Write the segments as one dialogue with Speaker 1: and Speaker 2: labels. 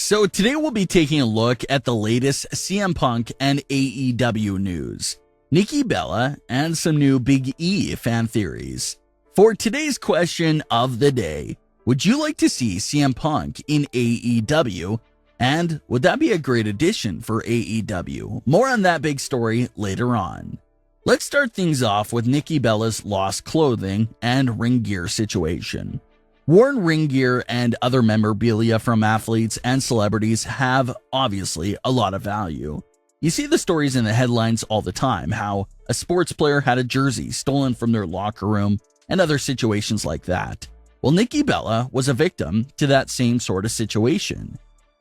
Speaker 1: So today we'll be taking a look at the latest CM Punk and AEW news, Nikki Bella, and some new Big E fan theories. For today's question of the day, would you like to see CM Punk in AEW? And would that be a great addition for AEW? More on that big story later on. Let's start things off with Nikki Bella's lost clothing and ring gear situation. Worn ring gear and other memorabilia from athletes and celebrities have obviously a lot of value. You see the stories in the headlines all the time, how a sports player had a jersey stolen from their locker room and other situations like that. Well, Nikki Bella was a victim to that same sort of situation.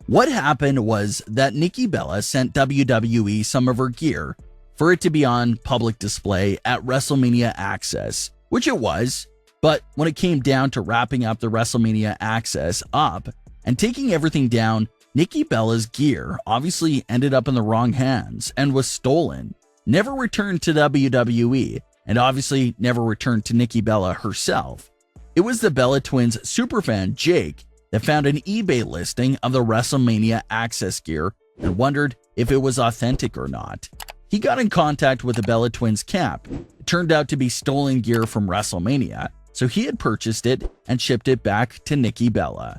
Speaker 1: What happened was that Nikki Bella sent WWE some of her gear for it to be on public display at WrestleMania Access, which it was. But when it came down to wrapping up the WrestleMania Access up and taking everything down, Nikki Bella's gear obviously ended up in the wrong hands and was stolen, never returned to WWE, and obviously never returned to Nikki Bella herself. It was the Bella Twins superfan Jake that found an eBay listing of the WrestleMania Access gear and wondered if it was authentic or not. He got in contact with the Bella Twins camp. It turned out to be stolen gear from WrestleMania, so he had purchased it and shipped it back to Nikki Bella.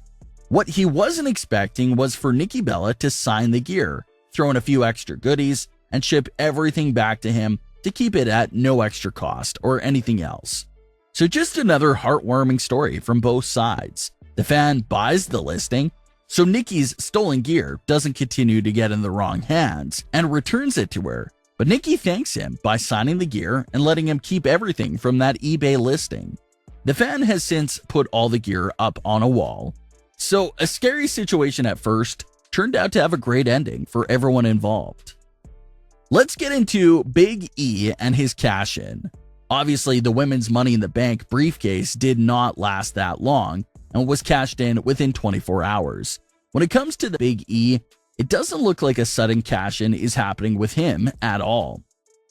Speaker 1: What he wasn't expecting was for Nikki Bella to sign the gear, throw in a few extra goodies, and ship everything back to him to keep it at no extra cost or anything else. So just another heartwarming story from both sides. The fan buys the listing, so Nikki's stolen gear doesn't continue to get in the wrong hands and returns it to her. But Nikki thanks him by signing the gear and letting him keep everything from that eBay listing. The fan has since put all the gear up on a wall. So a scary situation at first turned out to have a great ending for everyone involved. Let's get into Big E and his cash-in. Obviously, the women's Money in the Bank briefcase did not last that long and was cashed in within 24 hours. When it comes to the Big E, it doesn't look like a sudden cash-in is happening with him at all.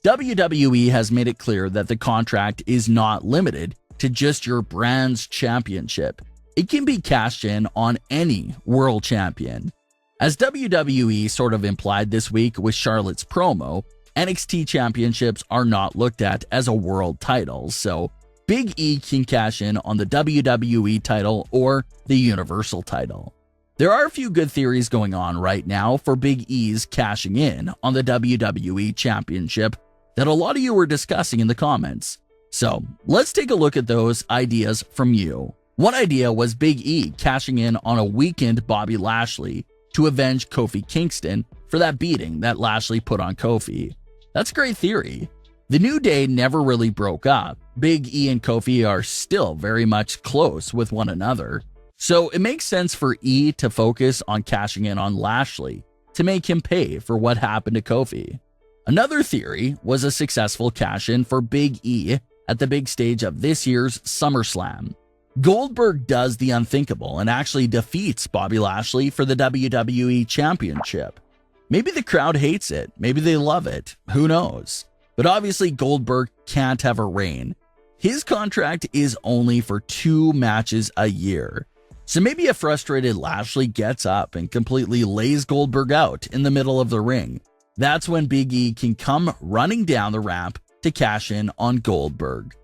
Speaker 1: WWE has made it clear that the contract is not limited to just your brand's championship. It can be cashed in on any world champion. As WWE sort of implied this week with Charlotte's promo, NXT championships are not looked at as a world title, so Big E can cash in on the WWE title or the Universal title. There are a few good theories going on right now for Big E's cashing in on the WWE championship that a lot of you were discussing in the comments. So let's take a look at those ideas from you. One idea was Big E cashing in on a weakened Bobby Lashley to avenge Kofi Kingston for that beating that Lashley put on Kofi. That's a great theory. The New Day never really broke up. Big E and Kofi are still very much close with one another. So it makes sense for E to focus on cashing in on Lashley to make him pay for what happened to Kofi. Another theory was a successful cash-in for Big E at the big stage of this year's Summerslam. Goldberg does the unthinkable and actually defeats Bobby Lashley for the WWE Championship. Maybe the crowd hates it, maybe they love it, who knows? But obviously Goldberg can't have a reign. His contract is only for 2 matches a year. So maybe a frustrated Lashley gets up and completely lays Goldberg out in the middle of the ring. That's when Big E can come running down the ramp to cash in on Goldberg.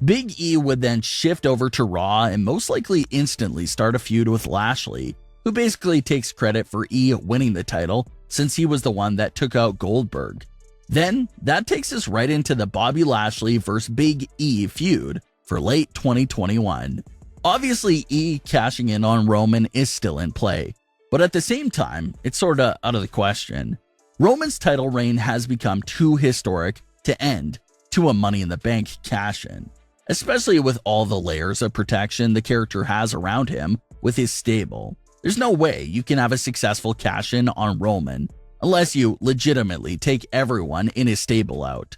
Speaker 1: Big E would then shift over to Raw and most likely instantly start a feud with Lashley, who basically takes credit for E winning the title since he was the one that took out Goldberg. Then that takes us right into the Bobby Lashley vs. Big E feud for late 2021. Obviously, E cashing in on Roman is still in play, but at the same time, it's sorta out of the question. Roman's title reign has become too historic to end to a Money in the Bank cash-in, especially with all the layers of protection the character has around him with his stable. There's no way you can have a successful cash-in on Roman unless you legitimately take everyone in his stable out.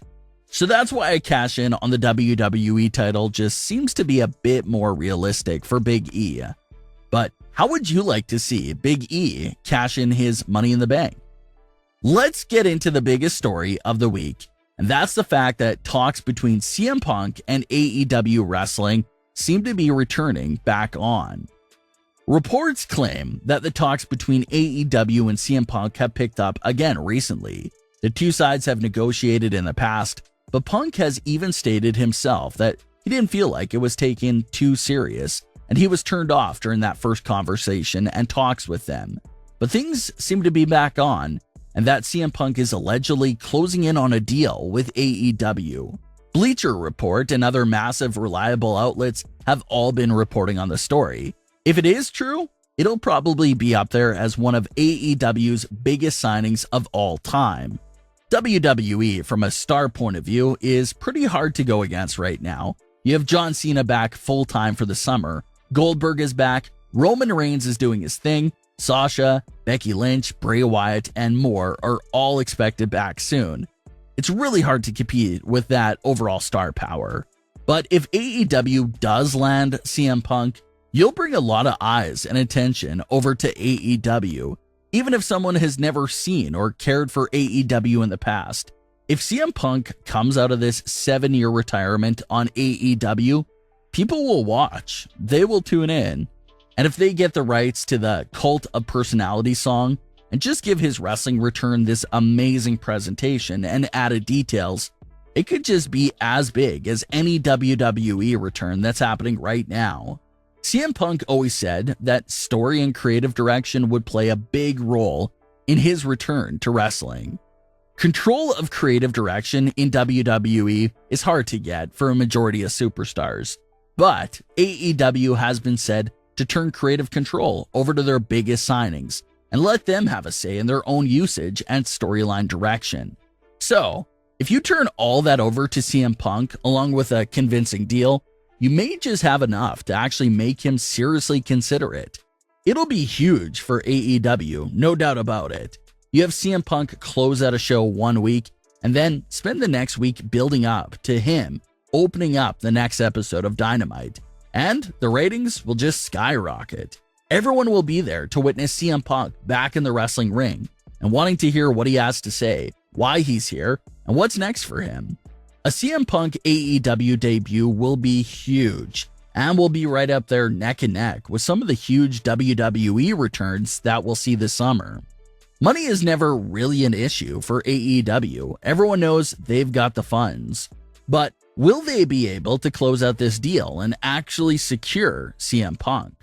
Speaker 1: So that's why a cash-in on the WWE title just seems to be a bit more realistic for Big E. But how would you like to see Big E cash in his Money in the Bank? Let's get into the biggest story of the week, and that's the fact that talks between CM Punk and AEW Wrestling seem to be returning back on. Reports claim that the talks between AEW and CM Punk have picked up again recently. The two sides have negotiated in the past, but Punk has even stated himself that he didn't feel like it was taken too serious, and he was turned off during that first conversation and talks with them. But things seem to be back on, and that CM Punk is allegedly closing in on a deal with AEW. Bleacher Report and other massive reliable outlets have all been reporting on the story. If it is true, it'll probably be up there as one of AEW's biggest signings of all time. WWE, from a star point of view, is pretty hard to go against right now. You have John Cena back full-time for the summer, Goldberg is back, Roman Reigns is doing his thing, Sasha, Becky Lynch, Bray Wyatt, and more are all expected back soon. It's really hard to compete with that overall star power. But if AEW does land CM Punk, you'll bring a lot of eyes and attention over to AEW, even if someone has never seen or cared for AEW in the past. If CM Punk comes out of this 7-year retirement on AEW, people will watch, they will tune in, and if they get the rights to the Cult of Personality song and just give his wrestling return this amazing presentation and added details, it could just be as big as any WWE return that's happening right now. CM Punk always said that story and creative direction would play a big role in his return to wrestling. Control of creative direction in WWE is hard to get for a majority of superstars, but AEW has been said to turn creative control over to their biggest signings and let them have a say in their own usage and storyline direction. So, if you turn all that over to CM Punk along with a convincing deal, you may just have enough to actually make him seriously consider it. It'll be huge for AEW, no doubt about it. You have CM Punk close out a show 1 week and then spend the next week building up to him opening up the next episode of Dynamite, and the ratings will just skyrocket. Everyone will be there to witness CM Punk back in the wrestling ring and wanting to hear what he has to say, why he's here, and what's next for him. A CM Punk AEW debut will be huge and will be right up there neck and neck with some of the huge WWE returns that we'll see this summer. Money is never really an issue for AEW. Everyone knows they've got the funds. But will they be able to close out this deal and actually secure CM Punk?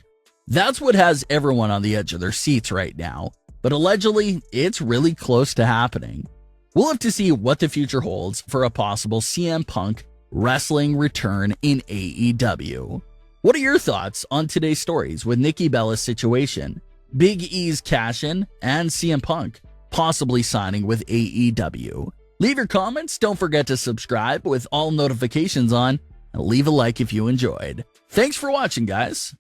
Speaker 1: That's what has everyone on the edge of their seats right now, but allegedly it's really close to happening. We'll have to see what the future holds for a possible CM Punk wrestling return in AEW. What are your thoughts on today's stories with Nikki Bella's situation, Big E's cash-in, and CM Punk possibly signing with AEW? Leave your comments, don't forget to subscribe with all notifications on, and leave a like if you enjoyed. Thanks for watching, guys.